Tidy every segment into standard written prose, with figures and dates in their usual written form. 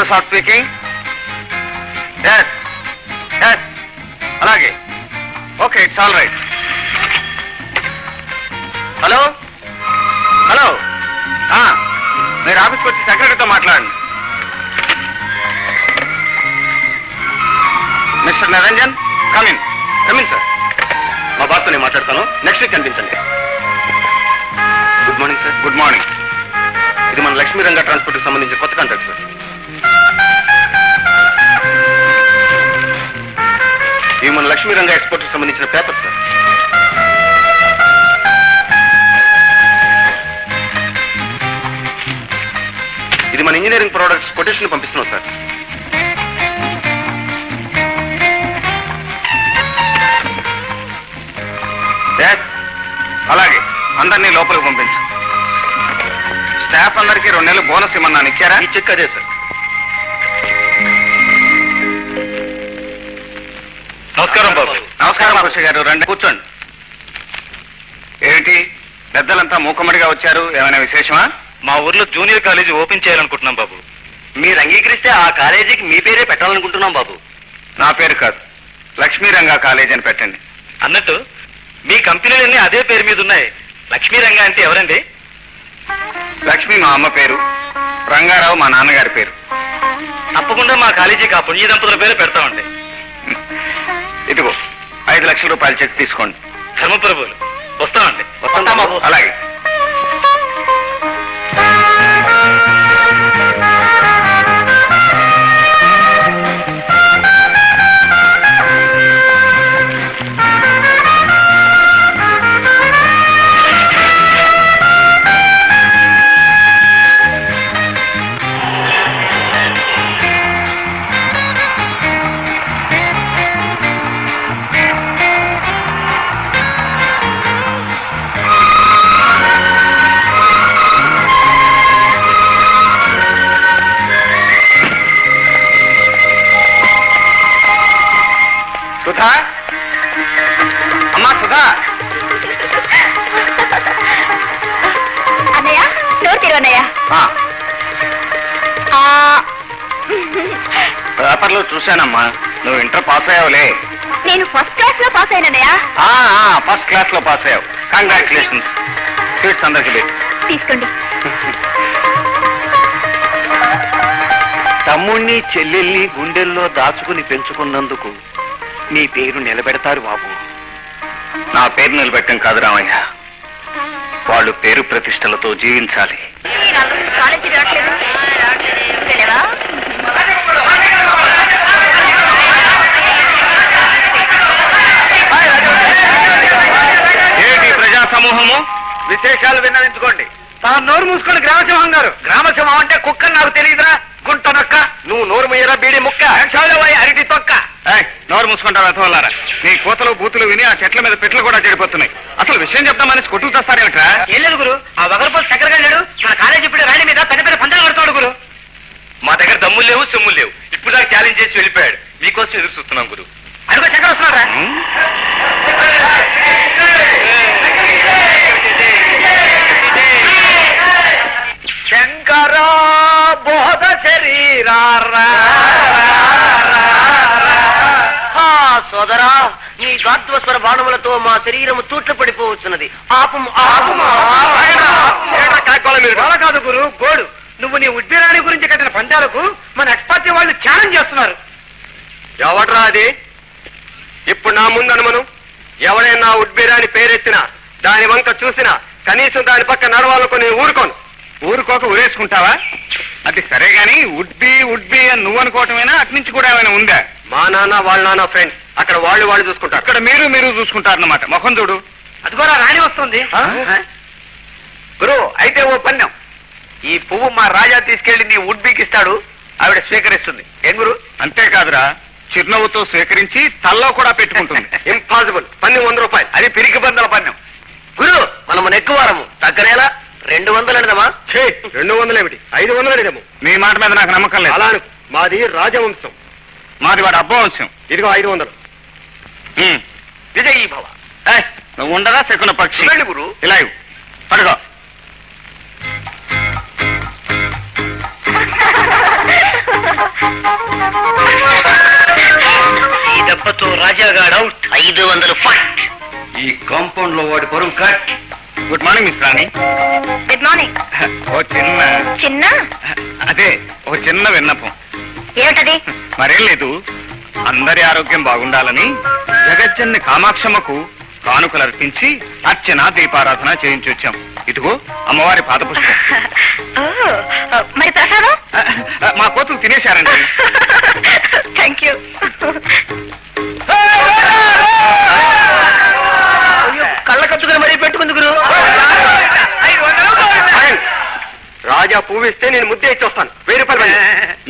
Prasad speaking. అలాగే, okay, it's all right. Hello hello, మీరు ఆఫీస్కి వచ్చి సెక్రటరీతో మాట్లాడండి. Mister Niranjan, come in come in sir. మా బాస్తో నేను మాట్లాడతాను. నెక్స్ట్ వీక్ కనిపించండి. Good morning sir. Good morning. ఇది మన లక్ష్మీ రంగా ట్రాన్స్పోర్ట్కి సంబంధించిన కొత్త కాంట్రాక్ట్ సార్. ఇవి మన లక్ష్మీ రంగా ఎక్స్పోర్ట్కి సంబంధించిన పేపర్ సార్. ఇది మన ఇంజనీరింగ్ ప్రొడక్ట్స్ కొటేషన్ పంపిస్తున్నాం సార్. అలాగే, అందరినీ లోపలికి పంపించు. స్టాఫ్ అందరికీ 2 నెలలు బోనస్ ఇమ్మన్నాను, ఇచ్చారా? ఈ చెక్ అదే సార్. నమస్కారం బాబు. నమస్కారం కృషి గారు, రండి కూర్చోండి. ఏంటి పెద్దలంతా మూకమ్మడిగా వచ్చారు? ఏమైనా విశేషమా? మా ఊర్లో జూనియర్ కాలేజీ ఓపెన్ చేయాలనుకుంటున్నాం బాబు. మీరు అంగీకరిస్తే ఆ కాలేజీకి మీ పేరే పెట్టాలనుకుంటున్నాం బాబు. నా పేరు కాదు, లక్ష్మీ రంగా కాలేజీ అని పెట్టండి. అన్నట్టు మీ కంపెనీలన్నీ అదే పేరు మీద ఉన్నాయి. లక్ష్మీ రంగా అంటే ఎవరండి? లక్ష్మి మా అమ్మ పేరు, రంగారావు మా నాన్నగారి పేరు. తప్పకుండా మా కాలేజీకి ఆ పుణ్య దంపతుల పేరు పెడతామండి. ఇదిగో 5 లక్షల రూపాయల చెక్ తీసుకోండి. ధర్మప్రభువులు, వస్తామండి. వస్తాం బాబు. అలాగే. సుధా, అమ్మా సుధా. అన్నయ్య, డోర్ తెరు అన్నయ్య. పేపర్లో చూశానమ్మా, నువ్వు ఇంటర్ పాస్ అయ్యావులే. నేను ఫస్ట్ క్లాస్ లో పాస్ అయినన్నయ్య. ఫస్ట్ క్లాస్ లో పాస్ అయ్యావు. కంగ్రాచులేషన్స్. స్వీట్స్ అందరికి లేదు. తీసుకోండి. తమ్ముణ్ణి చెల్లెల్ని గుండెల్లో దాచుకుని పెంచుకున్నందుకు నీ పేరు నిలబెడతారు బాబు. నా పేరు నిలబెట్టం కాదు రామయ్య, వాళ్ళు పేరు ప్రతిష్టలతో జీవించాలి. ఏంటి ప్రజా సమూహము? విశేషాలు విన్నవించుకోండి. నోరు మూసుకొని గ్రామసింహం గారు. గ్రామసింహం అంటే కుక్క నాకు తెలియదురా, గుంట నొక్క. నువ్వు నోరు ముయ్యరా బీడి ముక్క, అరటి తొక్క. నోరు మూసుకుంటావు వెతవల్లారా. నీ కోతలు బూతులు విని ఆ చెట్ల మీద పెట్లు కూడా చెడిపోతున్నాయి. అసలు విషయం చెప్తామని కొట్టుకు తెస్తారేమిట్రా? ఏం లేదు గురు, ఆ వగరపోలు చక్కరగా లేడు. మన కాలేజీ ఇప్పుడు రాణి మీద పెద్ద పెద్ద పందాలు పడతాడు గురు. మా దగ్గర దమ్ములు లేవు, సొమ్ములు లేవు. ఇప్పుడు దాకా ఛాలెంజ్ చేసి వెళ్ళిపోయాడు. మీకోసం ఎదురు చూస్తున్నాం గురు. అడుగు చక్కర వస్తున్నారా? శంకర బోధ శరీరారా సోదరా, నీ గాత్వస్వర బాణములతో మా శరీరము తూట్లు పడిపోవచ్చున్నది. ఆపము ఆపము. కాదు గురు, గోడు. నువ్వు నీ ఉద్బీరాణి గురించి కట్టిన పందాలకు మన ఎక్స్పర్ట్ వాళ్ళు ఛాలెంజ్ చేస్తున్నారు. ఎవడ్రా అది? ఇప్పుడు నా ముందు అనుమను. ఎవరైనా ఉద్బీరాని పేరెత్తినా, దాని వంక చూసినా, కనీసం దాని పక్క నడవాలకు నేను ఊరుకోను. ఊరుకోక ఊరేసుకుంటావా? అది సరే గాని ఉడ్బీ అని నువ్వు అనుకోవటమేనా? అట్నుంచి కూడా ఏమైనా ఉందా? మా నాన్న వాళ్ళ నాన్న ఫ్రెండ్స్. అక్కడ వాళ్ళు చూసుకుంటారు, అక్కడ మీరు చూసుకుంటారన్నమాట. ముఖం చూడు. అదిగోరా రాణి వస్తుంది. గురు, అయితే ఓ పన్యం. ఈ పువ్వు మా రాజా తీసుకెళ్లి నీ ఉడ్బీకి ఇస్తాడు, ఆవిడ స్వీకరిస్తుంది. ఏం గురు? అంతేకాదురా, చిరునవ్వుతో స్వీకరించి తల్లో కూడా పెట్టుకుంటుంది. ఇంపాసిబుల్. పన్ను 100 రూపాయలు. అది పిరికి బందల పన్యం. గురు, మనము నెక్కువారము తగ్గనేలా 200 అడదమా? 200 ఏమిటి, 500 అడిదాము. మీ మాట మీద నాకు నమ్మకం లేదు. అలా మాది రాజవంశం, మాది వాడు అబ్బవంశం. ఇదిగో 500. విజయీ భవ. నువ్వు ఉండదా శకున పక్షి? గురు, ఇలా ఇవ్వు. పడుకో. 500 ఫట్. ఈ కాంపౌండ్ లో వాడి పొరం కట్. Good morning miss Rani. Good morning. ఓ చిన్న అదే ఓ చిన్న విన్నపం. ఏమిటది? మరేం లేదు, అందరి ఆరోగ్యం బాగుండాలని జగజ్జన్ని కామాక్షమ్మకు కానుకలు అర్పించి అర్చన దీపారాధన చేయించి వచ్చాం. ఇదిగో అమ్మవారి పాదపుష్పం. మరి ప్రసాదం? మా కోతులు తినేశారండి. Thank you. కళ్ళ కచ్చుకొని మరీ పెట్టుకుంది గురు. రాజా పువ్విస్తే నేను ముద్దే ఇచ్చి వస్తాను. 1000 రూపాయలు.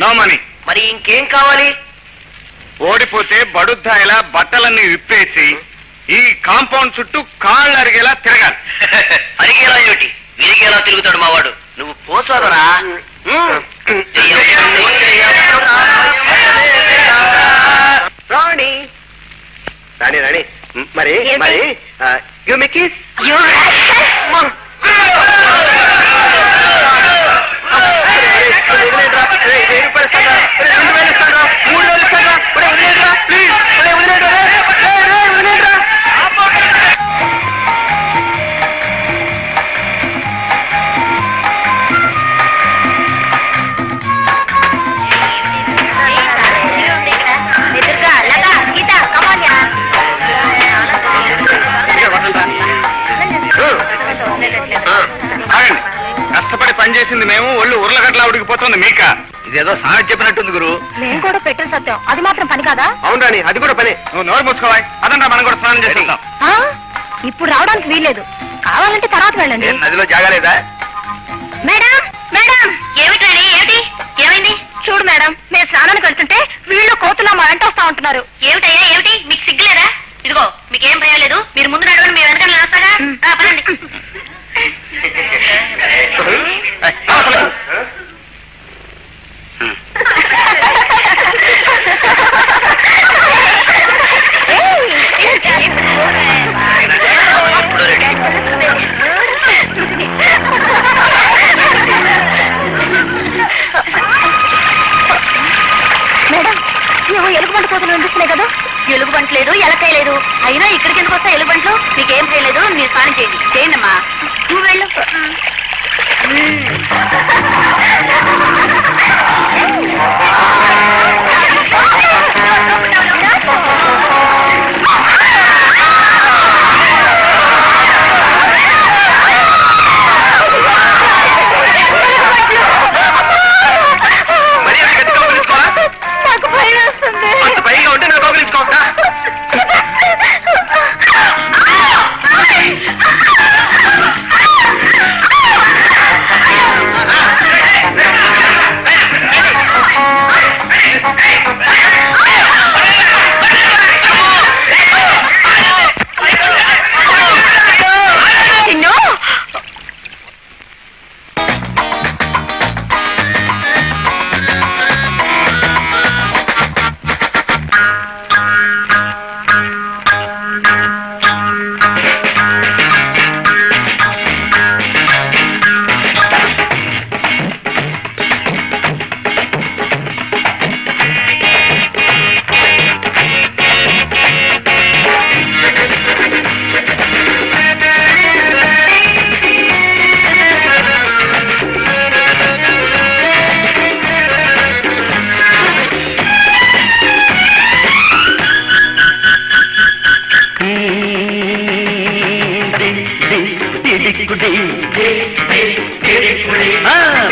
No money. మరి ఇంకేం కావాలి? ఓడిపోతే బడుద్దాయిలా బట్టలన్నీ విప్పేసి ఈ కాంపౌండ్ చుట్టూ కాళ్ళు అరిగేలా తిరగాలి. అరిగేలా ఏమిటి, విరిగేలా తిరుగుతాడు మావాడు. నువ్వు పోసాదరా. రాణి రాణి రాణి మరి మరి యు మేక్ కిస్. కష్టపడి పనిచేసింది మేము, ఒళ్ళు ఉర్లగట్లా ఉడికిపోతుంది మీక. ఇదేదో సామెత చెప్పినట్టుంది గురు. నేను కూడా పెట్టిన సత్యం, అది మాత్రం పని కాదా? అవును రాణి, అది కూడా పని. నువ్వు నోరు మూసుకోవాలి. అదంతా మనం కూడా స్నానం చేసుకుంటాం. ఇప్పుడు రావడానికి వీల్లేదు, కావాలంటే తర్వాత వెళ్ళండి. నదిలో జాగలేదా? మేడం మేడం, ఏమిటండి? ఏమిటి? ఏమైంది? చూడు మేడం, మేము స్నానానికి వెళ్తుంటే వీళ్ళు కోతులా మా వెంట వస్తా ఉంటున్నారు. ఏమిటయ్యా ఏమిటి? మీకు సిగ్గులేదా? ఇదిగో మీకేం భయం లేదు, మీరు ముందు నడవండి, మీ వెనకాల వస్తాగా. పదండి. మేడం, నువ్వు ఎలుగుబంటి కోతలు వినిపిస్తున్నాయి కదా? ఎలుగుబంటి లేదు, ఎలకాయ లేదు, అయినా ఇక్కడికి ఎందుకు వస్తా ఎలుగుబంట్లు? నీకేం చేయలేదు, మీరు స్నానం చేయండి. చేయండమ్మా, నువ్వు వెళ్ళు. నాకు భయం వస్తుంది. అంత భయంగా ఉంటే నాకు కౌగిలించుకోవద్దా?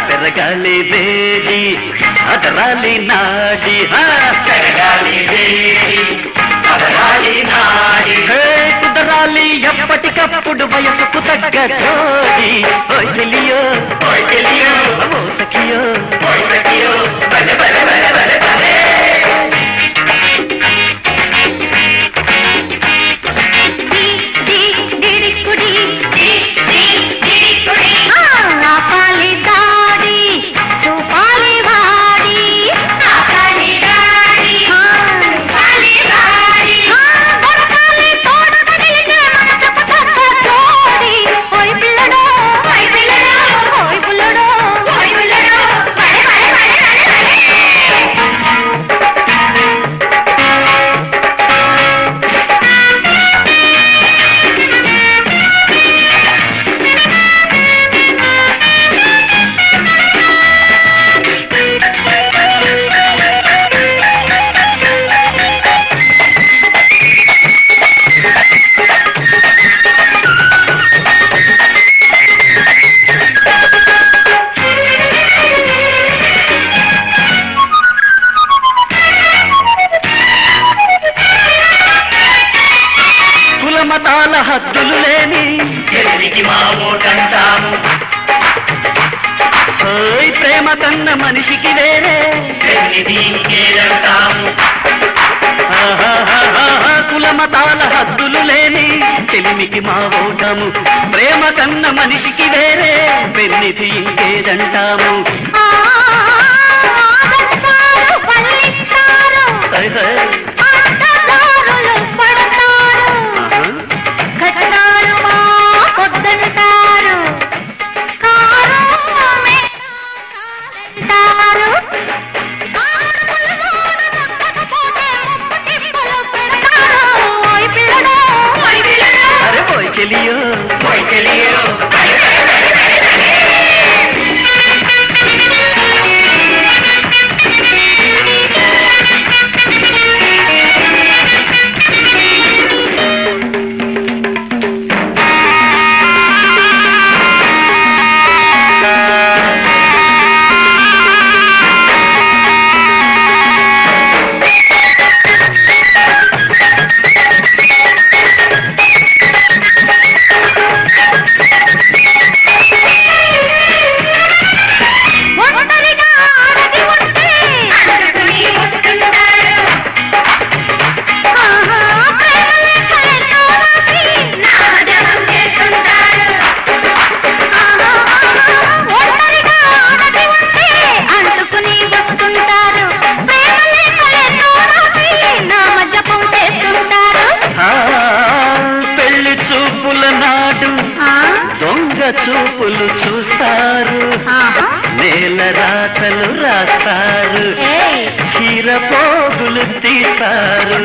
పెరగాలి వేడి అదరాలి నాడి, కుదరాలి ఎప్పటికప్పుడు వయసుకు తగ్గ జోడి. ఓ చెలియో ఓ సఖియో కులమతాల హద్దులు లేని చెల్లికి మా ఓటంటాము ప్రేమ కన్న మనిషికి వేరే చెల్లిది ఇంకేదంటాము కులమతాల హద్దులు లేని చెలిమికి మా ఓటము ప్రేమ కన్న మనిషికి వేరే పెన్నిధి ఇంకేదంటాము అరే పోయి చెలియో పోయి చెలియో చూపులు చూస్తారు నేల రాతలు రాస్తారు చీర పోగులు తీస్తారు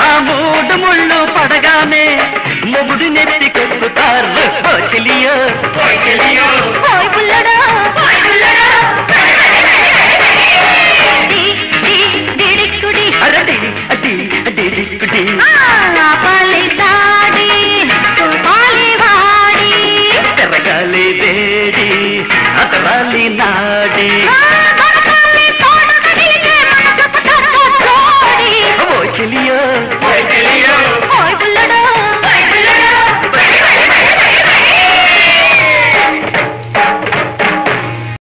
ఆ మూడు ముళ్ళు పడగానే మొగుడు నెత్తి కొక్కుతారు చెలియో పోయి చెలియో